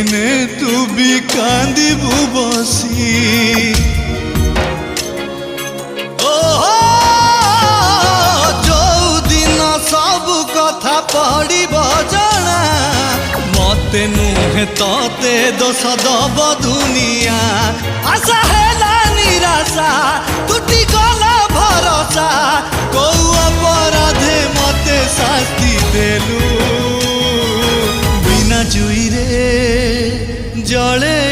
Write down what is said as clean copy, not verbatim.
दिने तू भी कांदिबु बसी सब कथा पड़ब जना मते नुहे तते दोष दब दुनिया आशा है निराशा टूटी गला भरोसा कौ अपराधे मते शास्ति देलु बिना जुई रे जले